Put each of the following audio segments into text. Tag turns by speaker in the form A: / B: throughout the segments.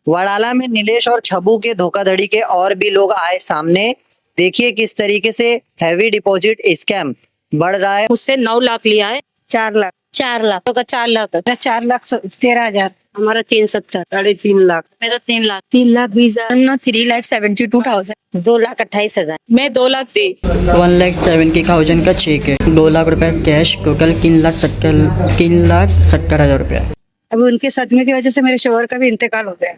A: वडाला में नीलेश और छबू के धोखाधड़ी के और भी लोग आए सामने। देखिए किस तरीके से हैवी डिपॉजिट स्कैम बढ़ रहा है।
B: उससे 9 लाख लिया है।
C: 4 लाख
B: 4 लाख तो का 4 लाख है।
C: 4,13,000
B: हमारा 370।
C: 3.5 लाख
B: मेरा 3 लाख 3,20,000 3,72,000 2,28,000 मैं 2 लाख दी।
D: 1,70,000 का चेक है, 2 लाख रुपए कैश, टोटल 3,70,000 रुपया।
C: अभी उनके सदमे की वजह से मेरे शोहर का भी इंतकाल हो गया,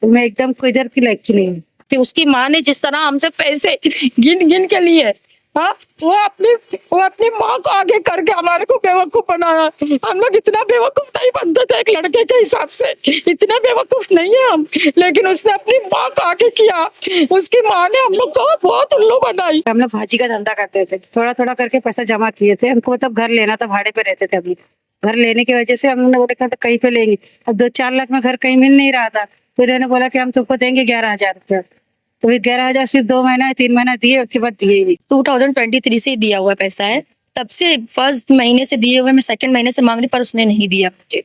C: तो मैं एकदम किधर की लायक नहीं हूँ।
B: कि उसकी माँ ने जिस तरह हमसे पैसे गिन गिन के लिए, हाँ, वो अपनी माँ को आगे करके हमारे को बेवकूफ बनाया। हम लोग इतना बेवकूफ नहीं बनते थे एक लड़के के हिसाब से, इतने बेवकूफ नहीं है हम, लेकिन उसने अपनी माँ को आगे किया। उसकी माँ ने हम लोग को बहुत उल्लू बनाई।
C: हम लोग भाजी का धंधा करते थे, थोड़ा थोड़ा करके पैसा जमा किए थे। हमको मतलब घर लेना था, भाड़े पे रहते थे। अभी घर लेने की वजह से हम लोग ने बोला था कहीं पे लेंगे। अब 2-4 लाख में घर कहीं मिल नहीं रहा था, तो इन्होंने बोला कि हम तुमको देंगे 11,000 रुपया। तो 11,000 सिर्फ 2 महीना 3 महीना दिए, उसके बाद दिए ही नहीं।
E: 2023 से दिया हुआ पैसा है, तब से फर्स्ट महीने से दिए हुए, मैं सेकंड महीने से मांग रही पर उसने नहीं दिया मुझे।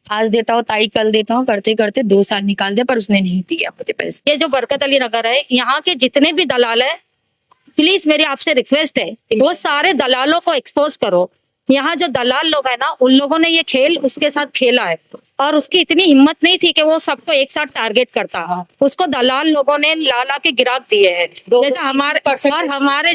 E: आज देता हूँ ताई, कल देता हूँ, करते करते 2 साल निकाल दिया पर उसने नहीं दिया मुझे पैसे।
B: ये जो बरकत अली नगर है, यहाँ के जितने भी दलाल है, प्लीज मेरी आपसे रिक्वेस्ट है कि वो सारे दलालों को एक्सपोज करो। यहाँ जो दलाल लोग है ना, उन लोगों ने ये खेल उसके साथ खेला है और उसकी इतनी हिम्मत नहीं थी कि वो सबको एक साथ टारगेट करता। उसको दलाल लोगों ने ला के गिराक दिए हैं। जैसे हमारे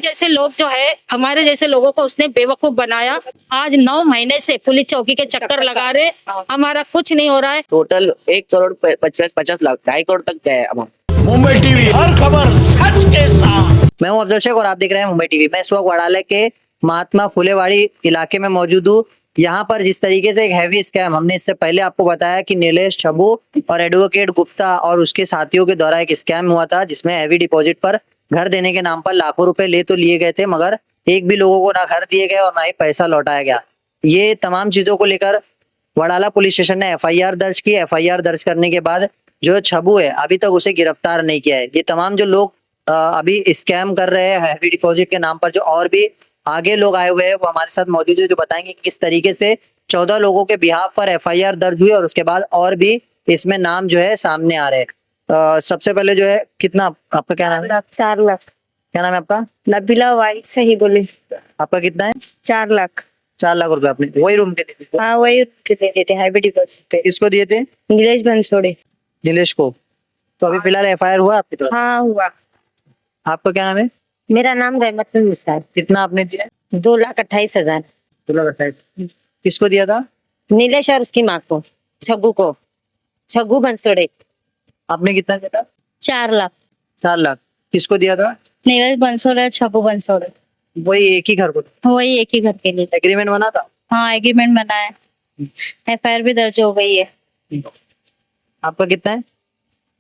B: जैसे लोग जो है, हमारे जैसे लोगों को उसने बेवकूफ बनाया। आज 9 महीने से पुलिस चौकी के चक्कर लगा रहे, हमारा कुछ नहीं हो रहा है।
F: टोटल 1,50 लाख 2.5 करोड़ तक गया है अमाउंट।
G: मुंबई टीवी, हर खबर सच के साथ।
A: मैं हूं अफजल शेख और आप देख रहे हैं मुंबई टीवी। मैं इस वक्त वडाला के महात्मा फुलेवाड़ी इलाके में मौजूद हूँ। यहाँ पर जिस तरीके से एक हैवी स्कैम, हमने इससे पहले आपको बताया कि नीलेश, छबू और एडवोकेट गुप्ता और उसके साथियों के द्वारा एक स्कैम हुआ था, जिसमें हैवी डिपॉजिट पर घर देने के नाम पर लाखों रुपए ले तो लिए गए थे, मगर एक भी लोगों को ना घर दिए गए और ना ही पैसा लौटाया गया। ये तमाम चीजों को लेकर वडाला पुलिस स्टेशन ने FIR दर्ज की। FIR दर्ज करने के बाद जो छबू है, अभी तक उसे गिरफ्तार नहीं किया है। ये तमाम जो लोग अभी स्कैम कर रहे हैं हैवी डिपॉजिट के नाम पर, जो और भी आगे लोग आए हुए हैं, वो हमारे साथ मौजूद है, जो बताएंगे कि किस तरीके से 14 लोगों के बिहाफ पर FIR दर्ज हुई और उसके बाद और भी इसमें नाम जो है सामने आ रहे हैं। सबसे पहले जो है, कितना आपका क्या नाम है?
C: 4 लाख।
A: क्या नाम है आपका?
C: नबीला वाइट, सही बोले।
A: आपका कितना है?
C: 4 लाख।
A: 4 लाख रुपए आपने वही रूम के लिए?
C: हाँ, वही दे देते हैं हैवी डिपॉजिट पे।
A: किसको दिए थे?
C: नीलेश बंसोड़े।
A: नीलेश को। तो अभी फिलहाल FIR हुआ आपकी तरफ?
C: हाँ, हुआ।
A: आपका क्या नाम है?
B: मेरा नाम रहमतुल निसार।
A: कितना आपने दिया?
B: 2,28,000
A: किसको दिया था?
B: नीलेश और उसकी माँ को, छगू बंसोड़े।
A: आपने कितना दिया था?
B: 4 लाख
A: 4 लाख। किसको दिया था?
E: नीरज बंसोड़े, छबू बंसोड़े,
A: वही एक ही घर को?
E: वही एक ही घर के लिए।
A: एग्रीमेंट बना था?
E: हाँ, एग्रीमेंट बना है, FIR भी दर्ज हो गई है।
A: आपका कितना है?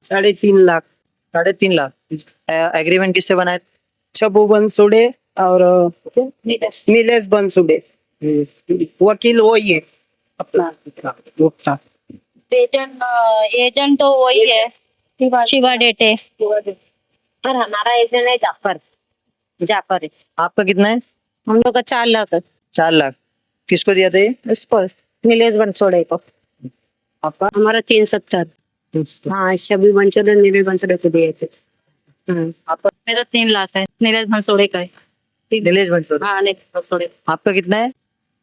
C: 3.5 लाख।
A: 3.5 लाख। एग्रीमेंट किससे बनाए?
C: छबू बंसोड़े और नीलेश बंसोड़े। वकील वही है अपना गुप्ता।
E: एजेंट तो वही है, शिवा डेटे।
B: और हमारा एजेंट है जाफर है।
A: आपका कितना है?
B: हम लोग का 4 लाख है।
A: 4 लाख। किसको दिया था ये?
B: उसको नीलेश बंसोड़े को।
A: आपका?
B: हमारा 370। हाँ, छबी बंसोड़े, नीलेश बंसोड़े को दिए थे।
A: आपका?
E: मेरा 3 लाख है, नीरज बंसोड़े का है।
A: नीलेश बंसोड़े।
B: हाँ, नीलेश बंसोड़े।
A: आपका कितना है?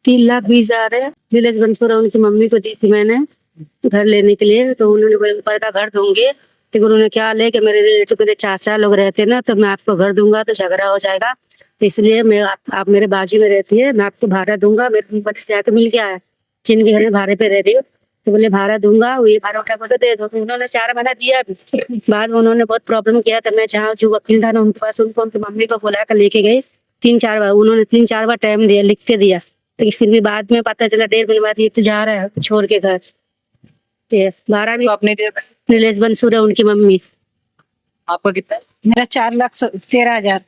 B: 3,20,000 है। नीलेश बंसोड़े उनकी मम्मी को दी थी मैंने घर लेने के लिए, तो उन्होंने बोला ऊपर का घर दूंगे, तो उन्होंने क्या ले कि मेरे रिलेटिव के चाचा लोग रहते ना, तो मैं आपको घर दूंगा तो झगड़ा हो जाएगा, तो इसलिए मैं आप मेरे बाजू में रहती है, मैं आपको भाड़ा दूंगा। मेरे ऊपर से आके मिल गया है, जिनके घर में भाड़े पे रह रही हो, तो बोले भाड़ा दूंगा, ये भाड़ा उठा तो दे दो। तो उन्होंने 4 महीना दिया। बाद में उन्होंने बहुत प्रॉब्लम किया, तो मैं जहाँ जो वकील था ना उनके पास, उनको उनकी मम्मी को बुला कर लेके गई। 3-4 बार उन्होंने 3-4 बार टाइम दिया, लिख के दिया, लेकिन फिर भी बाद में पता चला 1.5 महीने बाद ये तो जा रहा है छोड़ के घर। भाड़ा भी
A: आपने दिया?
B: नीलेश बंसोड़े उनकी मम्मी।
A: आपका कितना है?
C: मेरा 4,13,000।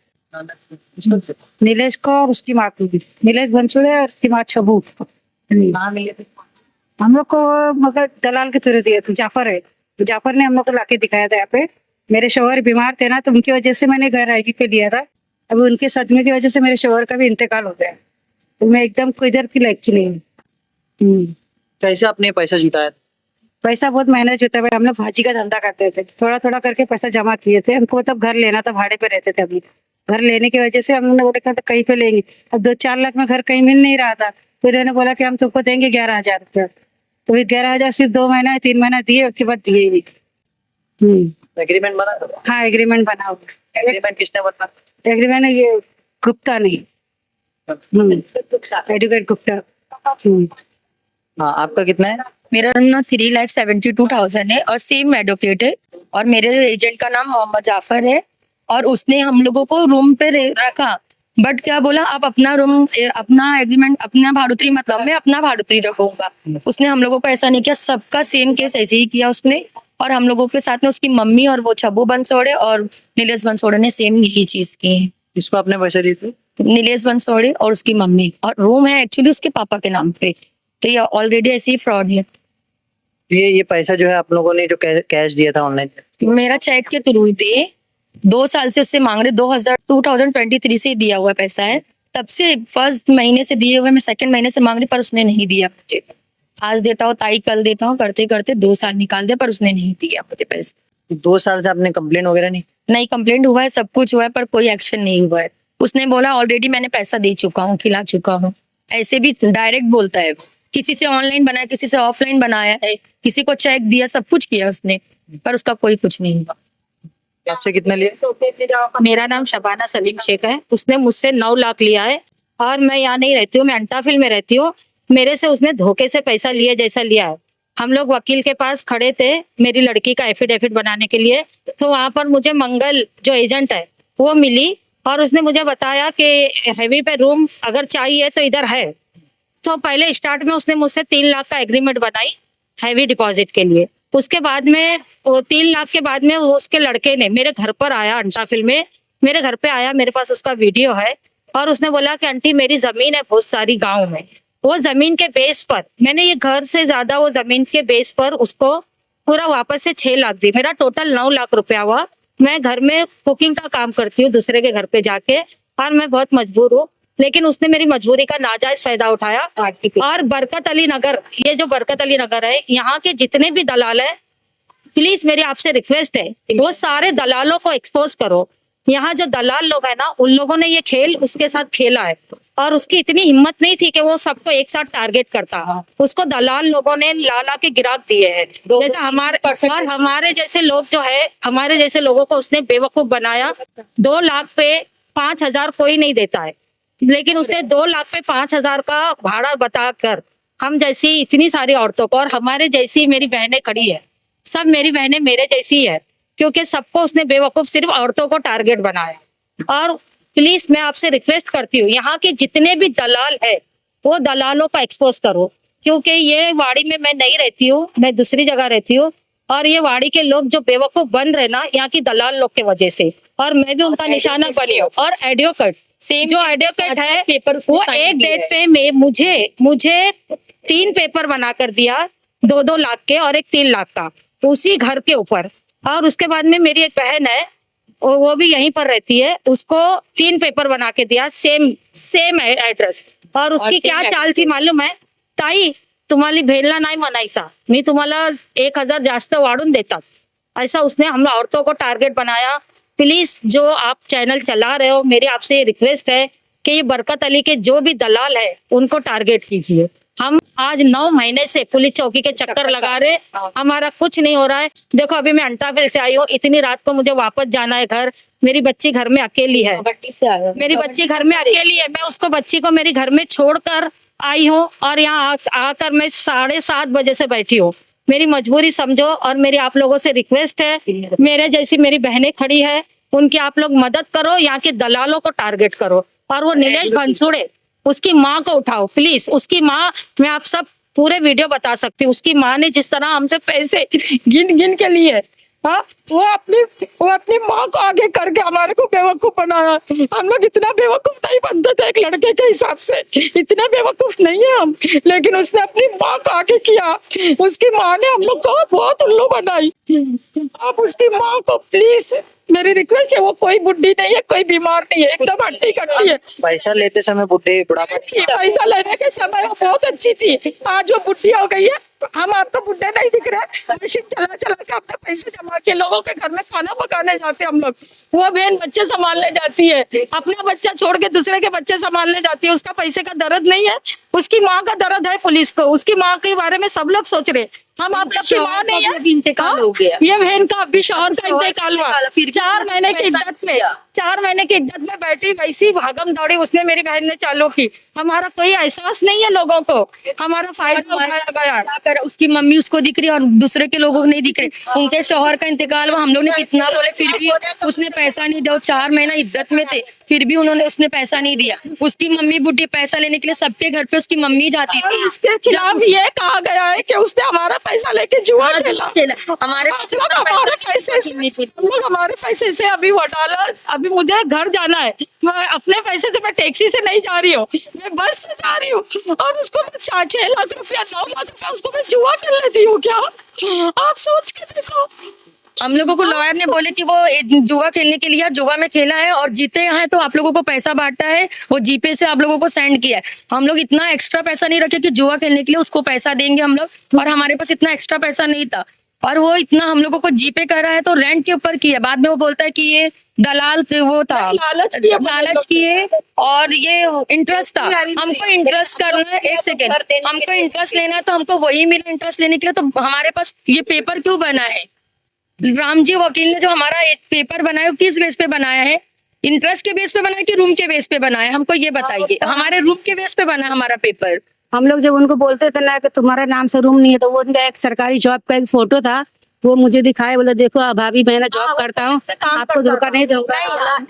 C: नीलेश को और उसकी माँ को भी। नीलेश बंसोड़े और उसकी माँ छबू।
A: कहाँ मिले थे?
C: हम लोग को मगर दलाल के थ्रू दिए थे। जाफर है, जाफर ने हम लोग को लाके दिखाया था यहाँ पे। मेरे शोहर बीमार थे ना, तो उनकी वजह से मैंने घर आईडी पे लिया था। अभी उनके सदमे की वजह से मेरे शोहर का भी इंतकाल हो गया, तो मैं एकदम किधर की लायक नहीं हूँ।
A: कैसे आपने पैसा जुटाया?
C: पैसा बहुत मैनेज होता है भाई। हम लोग भाजी का धंधा करते थे, थोड़ा थोड़ा करके पैसा जमा किए थे। हमको मतलब घर लेना था, भाड़े पे रहते थे अभी। घर लेने की वजह से हमने बोला था कहीं पे लेंगे। अब 2-4 लाख में घर कहीं मिल नहीं रहा था, तो इन्होंने बोला कि हम तुमको देंगे 11,000 रुपया। तो 11,000 सिर्फ 2 महीना 3 महीना दिए, उसके बाद दिए ही नहीं।
A: एग्रीमेंट बना था?
C: हाँ, एग्रीमेंट बना हुआ।
A: एग्रीमेंट किसने बना?
C: एग्रीमेंट ये गुप्ता नहीं, एडवोकेट गुप्ता।
A: हाँ, आपका कितना है?
E: मेरा ना 3,72,000 है और सेम एडवोकेट है और मेरे एजेंट का नाम मोहम्मद जाफर है और उसने हम लोगों को रूम पे रखा। बट क्या बोला, आप अपना रूम अपना एग्रीमेंट अपना भाड़ुत्री, मतलब मैं अपना भाड़ुत्री रखूंगा। उसने हम लोगों को ऐसा नहीं किया, सबका सेम केस ऐसे ही किया उसने। और हम लोगों के साथ में उसकी मम्मी और वो छब्बू बंसोड़े और नीलेश बंसोड़े ने सेम यही चीज की है।
A: किसको आपने पैसे दिए थे?
E: नीलेश बंसोड़े और उसकी मम्मी, और रूम है एक्चुअली उसके पापा के नाम पे। तो ये ऑलरेडी ऐसी फ्रॉड है।
A: ये पैसा जो है आप लोगों ने जो कैश दिया था ऑनलाइन,
E: मेरा चेक के थ्रू ही थे। 2 साल से उससे मांग रहे, 2023 से दिया हुआ पैसा है। तब से फर्स्ट महीने से दिए हुए, मैं सेकंड महीने से मांग रही, पर उसने नहीं दिया मुझे। आज देता हूँ ताई कल देता हूँ, करते करते 2 साल निकाल दिया, पर उसने नहीं दिया मुझे पैसे।
A: 2 साल से आपने कंप्लेन वगैरह नहीं?
E: कंप्लेंट हुआ है, सब कुछ हुआ है, पर कोई एक्शन नहीं हुआ है। उसने बोला ऑलरेडी मैंने पैसा दे चुका हूँ, खिला चुका हूँ। ऐसे भी डायरेक्ट बोलता है वो। किसी से ऑनलाइन बनाया, किसी से ऑफलाइन बनाया है, किसी को चेक दिया, सब कुछ किया उसने, पर उसका कोई कुछ नहीं हुआ।
A: आपसे कितना लिया?
H: मेरा नाम शबाना सलीम शेख है। उसने मुझसे 9 लाख लिया है और मैं यहाँ नहीं रहती हूँ, मैं अंटाफिल में रहती हूँ। मेरे से उसने धोखे से पैसा लिया जैसा लिया है। हम लोग वकील के पास खड़े थे मेरी लड़की का एफिडेविट बनाने के लिए, तो वहां पर मुझे मंगल जो एजेंट है वो मिली और उसने मुझे बताया कि हैवी पे रूम अगर चाहिए तो इधर है। तो पहले स्टार्ट में उसने मुझसे 3 लाख का एग्रीमेंट बनाई हैवी डिपॉजिट के लिए। उसके बाद में वो 3 लाख के बाद में वो उसके लड़के ने मेरे घर पर आया, अंटाफिल में मेरे घर पे आया, मेरे पास उसका वीडियो है। और उसने बोला कि आंटी मेरी जमीन है बहुत सारी गाँव में, वो जमीन के बेस पर मैंने ये घर से ज्यादा वो जमीन के बेस पर उसको पूरा वापस से 6 लाख दी। मेरा टोटल 9 लाख रुपया हुआ। मैं घर में कुकिंग का काम करती हूँ दूसरे के घर पे जाके, और मैं बहुत मजबूर हूँ, लेकिन उसने मेरी मजबूरी का नाजायज फायदा उठाया। और बरकत अली नगर, ये जो बरकत अली नगर है, यहाँ के जितने भी दलाल है, प्लीज मेरी आपसे रिक्वेस्ट है वो सारे दलालों को एक्सपोज करो। यहाँ जो दलाल लोग है ना, उन लोगों ने ये खेल उसके साथ खेला है और उसकी इतनी हिम्मत नहीं थी कि वो सबको एक साथ टारगेट करता। उसको दलाल लोगों ने ला के गिराक दिए हैं। जैसे हमारे जैसे लोग जो है, हमारे जैसे लोगों को उसने बेवकूफ बनाया। 2 लाख पे 5,000 कोई नहीं देता है, लेकिन उसने 2 लाख पे 5,000 का भाड़ा बताकर हम जैसी इतनी सारी औरतों को, और हमारे जैसी मेरी बहनें खड़ी है, सब मेरी बहनें मेरे जैसी है, क्योंकि सबको उसने बेवकूफ सिर्फ औरतों को टारगेट बनाया। और प्लीज मैं आपसे रिक्वेस्ट करती हूँ, यहाँ के जितने भी दलाल है वो दलालों को एक्सपोज करो, क्योंकि ये वाड़ी में मैं नहीं रहती हूँ, मैं दूसरी जगह रहती हूँ। और ये वाड़ी के लोग जो बेवकूफ बन रहे ना यहाँ की दलाल लोग के वजह से, और मैं भी उनका निशाना बनी हूँ। और एडवोकेट सेम जो एडवोकेट है पेपर वो एक डेट पे मुझे 3 पेपर बना कर दिया, 2-2 लाख के और एक 3 लाख का, उसी घर के ऊपर। और उसके बाद में मेरी एक बहन है, वो भी यहीं पर रहती है, उसको 3 पेपर बना के दिया, सेम एड्रेस। और उसकी क्या चाल थी मालूम है, ताई तुम्हारी भेलना नाही म्हणायचा, मी तुम्हाला 1,000 जास्त वाढून देतात, ऐसा उसने हम औरतों को टारगेट बनाया। प्लीज जो आप चैनल चला रहे हो, मेरी आपसे ये रिक्वेस्ट है कि ये बरकत अली के जो भी दलाल है उनको टारगेट कीजिए। हम आज 9 महीने से पुलिस चौकी के चक्कर लगा रहे, हमारा कुछ नहीं हो रहा है। देखो अभी मैं अंटाफिल से आई हूँ, इतनी रात को मुझे वापस जाना है घर, मेरी बच्ची घर में अकेली है, मेरी बच्ची घर में अकेली है, मैं उसको बच्ची को मेरी घर में छोड़कर आई हूँ और यहाँ आकर मैं 7:30 बजे से बैठी हूँ। मेरी मजबूरी समझो और मेरी आप लोगों से रिक्वेस्ट है, मेरे जैसी मेरी बहनें खड़ी है, उनकी आप लोग मदद करो, यहाँ के दलालों को टारगेट करो। और वो नीलेश बंसोड़े, उसकी माँ को उठाओ प्लीज। उसकी माँ, मैं आप सब पूरे वीडियो बता सकती हूँ, उसकी माँ ने जिस तरह हमसे पैसे गिन के लिए, हाँ, वो अपनी माँ को आगे करके हमारे को बेवकूफ बनाया। हम लोग इतना बेवकूफ नहीं बनते थे एक लड़के के हिसाब से, इतना बेवकूफ नहीं है हम, लेकिन उसने अपनी माँ को आगे किया। उसकी माँ ने हम लोग को बहुत उल्लू बनाई। आप उसकी माँ को प्लीज
I: मेरी रिक्वेस्ट है, वो कोई बुढ़ी नहीं है, कोई बीमार नहीं है, एकदम हड्डी कट्टी है।
A: पैसा लेते समय बुढ़े बुढ़ापा
I: ये पैसा लेने के समय वो बहुत अच्छी थी, आज वो बुढ़ी हो गई है। हम आप तो बुढ़े नहीं दिख रहे, मशीन चला चला के अपने पैसे जमा के लोगों के घर में खाना पकाने जाते हम लोग। वो बहन बच्चे संभालने जाती है, अपना बच्चा छोड़ के दूसरे के बच्चे संभालने जाती है। उसका पैसे का दर्द नहीं है, उसकी माँ का दर्द है पुलिस को। उसकी माँ के बारे में सब लोग सोच रहे, हम आपकी माँ नहीं है।
E: इंतकाल हो गया।
I: ये बहन का अभी शौहर का इंतकाल हुआ, 4 महीने की इद्दत में, 4 महीने की इद्दत में बैठी वैसी भागम दौड़ी उसने मेरी बहन ने चालू की। हमारा कोई एहसास नहीं है लोगों को, हमारा फायदा उठाया गया।
E: क्या करे, उसकी मम्मी उसको दिख रही है और दूसरे के लोगों को नहीं दिख रही। उनके शौहर का इंतकाल हुआ, हम लोग ने कितना बोले फिर भी उसने पैसा नहीं दिया। 4 महीना इद्दत में थे फिर भी उसने पैसा नहीं दिया। उसकी मम्मी बुढ़ी पैसा लेने के लिए सबके घर पे उसकी मम्मी जाती थी।
I: इसके खिलाफ ये कहा गया है कि उसने हमारा पैसा लेके जुआ खेला।
E: हमारे
I: हमारे पैसे से अभी घोटाला। अभी मुझे घर जाना है, मैं अपने पैसे से, मैं टैक्सी से नहीं जा रही हूँ, मैं बस से जा रही हूँ। और उसको मैं 6 लाख रुपया 9 लाख रुपया उसको मैं जुआ खेलने दी हूँ क्या? आप सोच के देखो।
E: हम लोगों को लॉयर ने बोले कि वो जुआ खेलने के लिए जुआ में खेला है और जीते हैं तो आप लोगों को पैसा बांटा है, वो जीपे से आप लोगों को सेंड किया है। हम लोग इतना एक्स्ट्रा पैसा नहीं रखे कि जुआ खेलने के लिए उसको पैसा देंगे हम लोग, और हमारे पास इतना एक्स्ट्रा पैसा नहीं था। और वो इतना हम लोगों को जीपे कर रहा है तो रेंट के ऊपर किया। बाद में वो बोलता है कि ये दलाल वो था, लालच किए और ये इंटरेस्ट था। हमको इंटरेस्ट करना है, 1 सेकेंड, हमको इंटरेस्ट लेना है तो हमको वही मिला इंटरेस्ट लेने के लिए। तो हमारे पास ये पेपर क्यों बना है? राम जी वकील ने जो हमारा एक पेपर बनाया वो किस बेस पे बनाया है? इंटरेस्ट के बेस पे बनाया कि रूम के बेस पे बनाया है? हमको ये बताइए। हमारे रूम के बेस पे बना है हमारा पेपर।
B: हम लोग जब उनको बोलते थे ना कि तुम्हारा नाम से रूम नहीं है, तो वो उनका एक सरकारी जॉब का एक फोटो था, वो मुझे दिखाए, बोला देखो भाभी मैं ना जॉब करता हूँ, आपको धोखा नहीं दूंगा।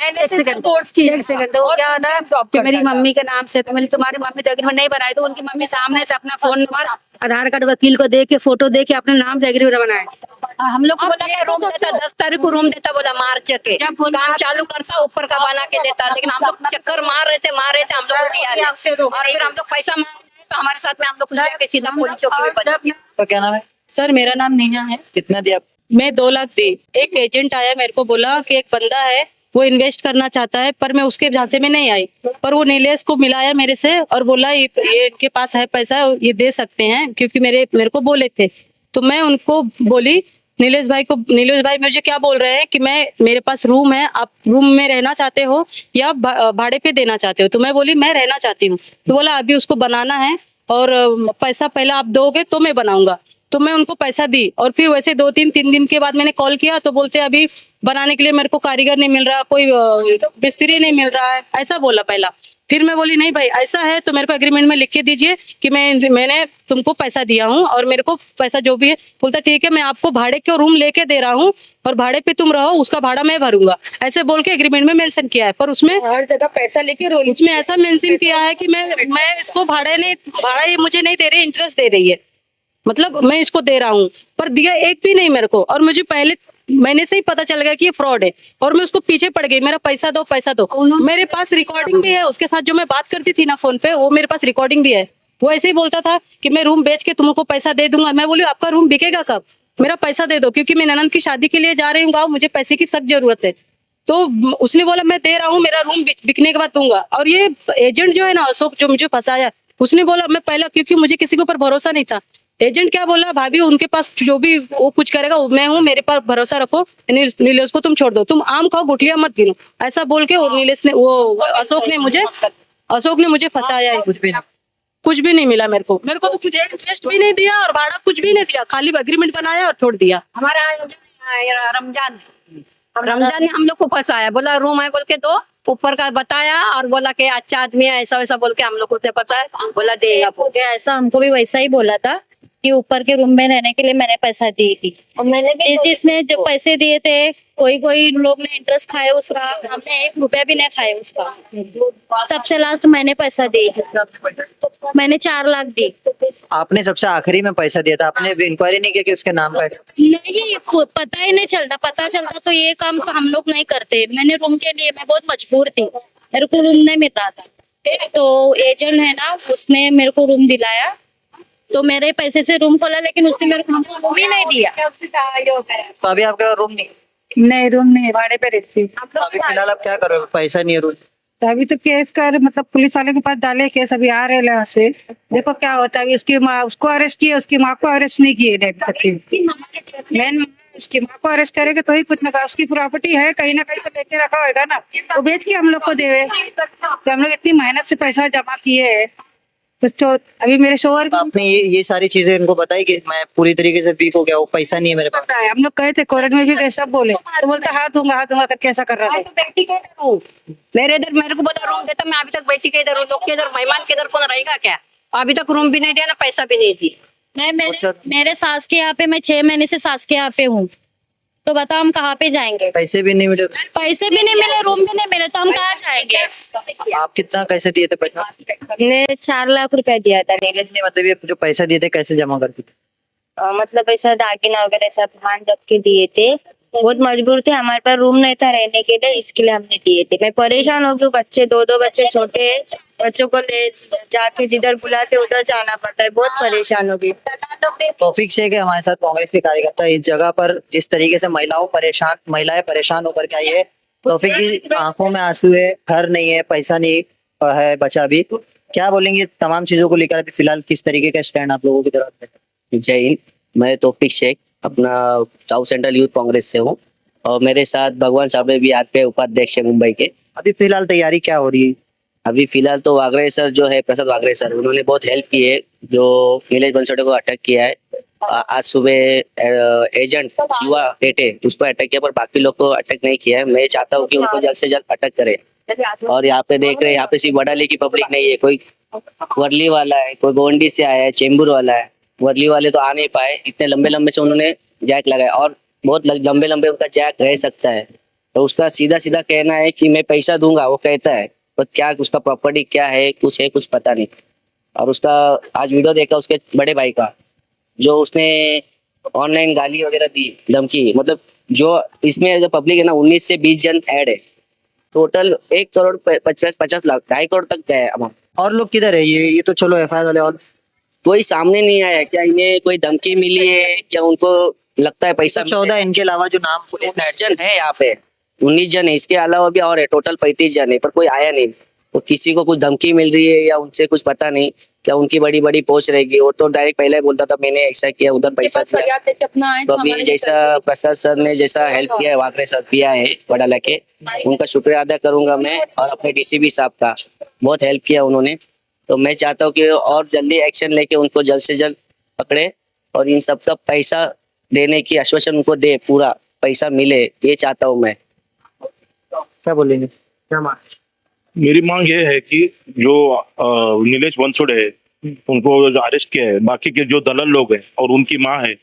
B: एक सेकंड, तो वो क्या ना कि मेरी मम्मी के नाम से, तो मेरी तुम्हारी मम्मी तो एग्रीमेंट नहीं बनाई, तो उनकी मम्मी सामने से अपना फोन नंबर, आधार कार्ड, वकील को दे के, फोटो दे के अपने नाम से एग्रीमेंट बनाए।
C: हम लोग को बोला रूम देता, 10 तारीख को रूम देता, बोला मार्च के काम चालू करता, ऊपर का बना के देता। लेकिन हम लोग चक्कर मार रहे थे हम लोग को दिया नहीं। और फिर हम लोग पैसा मांग रहे तो हमारे साथ में हम लोग जाके सीधा पुलिस चौकी में बजा।
A: तो क्या नाम है?
H: सर मेरा नाम नेहा है।
A: कितना दिया?
H: मैं 2 लाख दी। एक एजेंट आया, मेरे को बोला कि एक बंदा है वो इन्वेस्ट करना चाहता है, पर मैं उसके झांसे में नहीं आई। पर वो नीलेश को मिलाया मेरे से और बोला ये इनके पास है पैसा, ये दे सकते हैं, क्योंकि मेरे को बोले थे। तो मैं उनको बोली नीलेश भाई मुझे क्या बोल रहे हैं कि मेरे पास रूम है, आप रूम में रहना चाहते हो या भाड़े पे देना चाहते हो? तो मैं बोली मैं रहना चाहती हूँ। तो बोला अभी उसको बनाना है और पैसा पहले आप दोगे तो मैं बनाऊंगा। तो मैं उनको पैसा दी और फिर वैसे 2-3 दिन के बाद मैंने कॉल किया तो बोलते अभी बनाने के लिए मेरे को कारीगर नहीं मिल रहा, कोई मिस्त्री नहीं मिल रहा है, ऐसा बोला पहला। फिर मैं बोली नहीं भाई ऐसा है तो मेरे को एग्रीमेंट में लिख के दीजिए कि मैंने तुमको पैसा दिया हूँ और मेरे को पैसा जो भी है। बोलता ठीक है मैं आपको भाड़े के रूम लेके दे रहा हूँ और भाड़े पे तुम रहो, उसका भाड़ा मैं भरूंगा, ऐसे बोल के एग्रीमेंट में मेंशन किया है। पर उसमें
E: हर जगह पैसा लेके
H: इसमें ऐसा मेंशन किया है कि मैं इसको भाड़ा ये मुझे नहीं दे रही, इंटरेस्ट दे रही है, मतलब मैं इसको दे रहा हूँ, पर दिया एक भी नहीं मेरे को। और मुझे पहले महीने से ही पता चल गया कि ये फ्रॉड है और मैं उसको पीछे पड़ गई, मेरा पैसा दो। मेरे पास रिकॉर्डिंग भी है, उसके साथ जो मैं बात करती थी ना फोन पे, वो मेरे पास रिकॉर्डिंग भी है। वो ऐसे ही बोलता था कि मैं रूम बेच के तुमको पैसा दे दूंगा। मैं बोली आपका रूम बिकेगा कब? मेरा पैसा दे दो, क्योंकि मैं ननद की शादी के लिए जा रही हूँ गाँव, मुझे पैसे की सख्त जरूरत है। तो उसने बोला मैं दे रहा हूँ, मेरा रूम बिकने के बाद दूंगा। और ये एजेंट जो है ना अशोक, जो मुझे फंसाया, उसने बोला मैं पहला, क्योंकि मुझे किसी के ऊपर भरोसा नहीं था। एजेंट क्या बोला, भाभी उनके पास जो भी वो कुछ करेगा मैं हूँ, मेरे पर भरोसा रखो, नीलेश को तुम छोड़ दो, तुम आम खाओ गुठलियां मत गिनो, ऐसा बोल के और नीलेश ने अशोक ने मुझे फंसाया है। कुछ भी नहीं मिला मेरे को तो कुछ इंटरेस्ट भी नहीं दिया और भाड़ा कुछ भी नहीं दिया, खाली एग्रीमेंट बनाया और छोड़ दिया।
C: हमारा रमजान ने हम लोग को फंसाया, बोला रूम है बोल के दो, ऊपर का बताया और बोला कि अच्छा आदमी है, ऐसा वैसा बोल के हम लोग को फंसाया, बोला देगा।
E: ऐसा हमको भी वैसा ही बोला था कि ऊपर के रूम में रहने के लिए मैंने पैसा दी थी और मैंने भी जिसने जो पैसे दिए थे, कोई लोग ने इंटरेस्ट खाए उसका, हमने 1 रुपया भी नहीं खाए उसका। सबसे लास्ट मैंने पैसा दी, मैंने 4 लाख दी।
A: आपने सबसे आखिरी में पैसा दिया था, आपने इंक्वायरी नहीं किया कि उसके नाम का?
E: नहीं, पता ही नहीं चलता, पता चलता तो ये काम तो हम लोग नहीं करते। मैंने रूम के लिए मैं बहुत मजबूर थी, मेरे को रूम नहीं मिल रहा था, तो एजेंट है ना उसने मेरे को रूम दिलाया, तो मेरे पैसे से रूम खोला, लेकिन उसने मेरे को रूम ही नहीं दिया।
A: तो अभी आपके रूम नहीं?
C: नहीं रूम नहीं है, भाड़े पे रहती हूँ।
A: अभी फिलहाल आप क्या कर रहे हो, पैसा नहीं है रोज?
C: तो अभी तो केस कर मतलब पुलिस वाले के पास डाले केस, अभी आ रहे हैं यहाँ से, देखो क्या होता है। अभी उसकी माँ, उसको अरेस्ट किए, उसकी माँ को अरेस्ट नहीं किए अभी तक की। मेन उसकी माँ को अरेस्ट करेंगे तो ही कुछ ना, उसकी प्रॉपर्टी है कहीं ना कहीं तो लेके रखा होगा ना, वो बेच के हम लोग को देवे। तो हम लोग इतनी मेहनत से पैसा जमा किए है कुछ तो। अभी मेरे शोहर
A: तो आपने ये सारी चीजें इनको बताई कि मैं पूरी तरीके से वीक हो गया, वो पैसा नहीं है मेरे पास?
C: पता है, हम लोग गए थे कोर्ट में भी गए, सब बोले तो बोलते हाथ दूंगा करके ऐसा कर रहा था।
J: मेरे इधर मेरे को बता रूम देता, मैं अभी तक बेटी के इधर हूँ, लोग के इधर मेहमान के इधर कौन रहेगा क्या? अभी तक रूम भी नहीं दिया ना पैसा भी नहीं दी।
H: मैं मेरे सास के यहाँ पे, मैं 6 महीने से सास के यहाँ पे हूँ, तो बताओ हम कहाँ पे जाएंगे?
A: पैसे भी नहीं मिले?
H: पैसे भी नहीं मिले, रूम भी नहीं मिले, तो हम कहाँ जाएंगे?
A: आप कितना कैसे दिए थे पैसा?
J: ने 4 लाख रुपया दिया था।
A: नहीं मतलब ये जो पैसा दिए थे कैसे जमा करते थे?
J: मतलब ऐसा दागिना वगैरह सब धान रख के दिए थे। बहुत मजबूर थे, हमारे पास रूम नहीं था रहने के लिए, इसके लिए हमने दिए थे। मैं परेशान हो गई, बच्चे 2 बच्चे छोटे हैं, बच्चों को ले जाके जिधर बुलाते उधर जाना पड़ता है, बहुत परेशान हो गई।
A: तौफीक शेख है हमारे साथ, कांग्रेस के कार्यकर्ता। इस जगह पर जिस तरीके से महिलाएं परेशान होकर के आई है, तौफीक की आंखों में आंसू है, घर नहीं है, पैसा नहीं है बचा भी। क्या बोलेंगे तमाम चीजों को लेकर? अभी फिलहाल किस तरीके का स्टैंड आप लोगों की तरफ से?
F: जय हिंद, मैं तौफीक शेख अपना साउथ सेंट्रल यूथ कांग्रेस से हूँ और मेरे साथ भगवान साहब भी यहाँ पे उपाध्यक्ष है मुंबई के।
A: अभी फिलहाल तैयारी क्या हो रही है?
F: अभी फिलहाल तो वागरे सर जो है, प्रसाद वागरे सर, उन्होंने बहुत हेल्प की है। जो नीलेश बंसोड़े को अटैक किया है, आज सुबह एजेंट शिवा टेटे उसको अटैक किया, पर बाकी लोग को अटैक नहीं किया है। मैं चाहता हूँ कि उनको जल्द से जल्द अटैक करे। और यहाँ पे देख रहे हैं, यहाँ पे सिर्फ वडाली की पब्लिक नहीं है, कोई वर्ली वाला है, कोई गोंडी से आया है, चेंबूर वाला है। वर्ली वाले तो आ नहीं पाए, इतने लंबे लंबे से उन्होंने जैक लगाया और बहुत लंबे लंबे उनका जैक रह सकता है। तो उसका सीधा सीधा कहना है कि मैं पैसा दूंगा, वो कहता है, पर क्या उसका प्रॉपर्टी क्या है, कुछ पता नहीं। और उसका आज वीडियो देखा उसके बड़े भाई का, जो उसने ऑनलाइन गाली वगैरह दी, धमकी, मतलब जो इसमें जो पब्लिक है ना, 19 से 20 जन ऐड है, टोटल 1 करोड़ 50 लाख 2.5 करोड़ तक गया है अमाउंट।
A: और लोग किधर है? ये तो चलो एफआईआर वाले, और
F: कोई सामने नहीं आया। क्या इन्हें कोई धमकी मिली है? क्या उनको लगता है पैसा?
A: 14 इनके अलावा जो नाम पुलिस ने
F: जन है यहाँ पे 19 जन है, इसके अलावा भी और है, टोटल 35 जन है, पर कोई आया नहीं। तो किसी को कुछ धमकी मिल रही है या उनसे कुछ पता नहीं, क्या उनकी बड़ी बड़ी पोस्ट रहेगी? वो तो डायरेक्ट पहले ही बोलता था मैंने ऐसा किया, उधर पैसा दिया। तो अभी जैसा प्रसाद सर ने जैसा हेल्प किया है, वाकरे सर किया है वडाला के, उनका शुक्रिया अदा करूंगा मैं। और अपने डीसीपी साहब का बहुत हेल्प किया उन्होंने। तो मैं चाहता हूँ कि और जल्दी एक्शन लेके उनको जल्द से जल्द पकड़े और इन सब का पैसा देने की आश्वासन उनको दे, पूरा पैसा मिले, ये चाहता हूँ मैं।
A: क्या बोलेंगे? क्या मांग?
K: मेरी मांग ये है कि जो नीलेश बंसोड़े है उनको जो अरेस्ट किया है, बाकी के जो दलाल लोग हैं और उनकी माँ है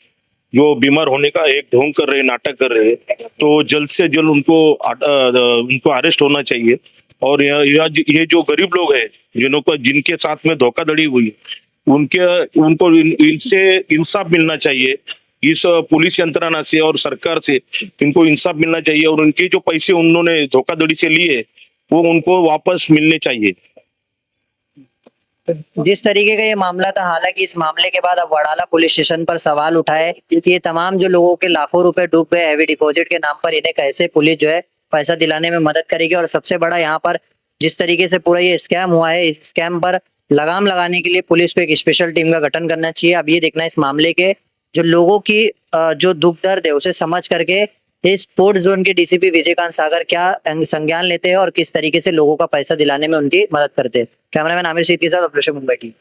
K: जो बीमार होने का एक ढोंग कर रहे हैं, नाटक कर रहे हैं, तो जल्द से जल्द उनको अरेस्ट होना चाहिए। और ये जो गरीब लोग हैं जिनके साथ में धोखाधड़ी हुई, उनको इनसे इंसाफ मिलना चाहिए। इस पुलिस यंत्रणा से और सरकार से इनको इंसाफ मिलना चाहिए और उनके जो पैसे उन्होंने धोखाधड़ी से लिए वो उनको वापस मिलने चाहिए।
A: जिस तरीके का ये मामला था, हालांकि इस मामले के बाद अब वडाला पुलिस स्टेशन पर सवाल उठाए कि ये तमाम जो लोगों के लाखों रुपए डूब गए हैवी डिपॉजिट के नाम पर, इन्हें कैसे पुलिस जो है पैसा दिलाने में मदद करेगी। और सबसे बड़ा यहाँ पर जिस तरीके से पूरा ये स्कैम हुआ है, इस स्कैम पर लगाम लगाने के लिए पुलिस को एक स्पेशल टीम का गठन करना चाहिए। अब ये देखना है इस मामले के जो लोगों की जो दुख दर्द है उसे समझ करके इस स्पोर्ट्स जोन के डीसीपी विजयकांत सागर क्या संज्ञान लेते हैं और किस तरीके से लोगों का पैसा दिलाने में उनकी मदद करते हैं। कैमरामैन आमिर सीध के साथ अभिषेक, मुंबई टीवी।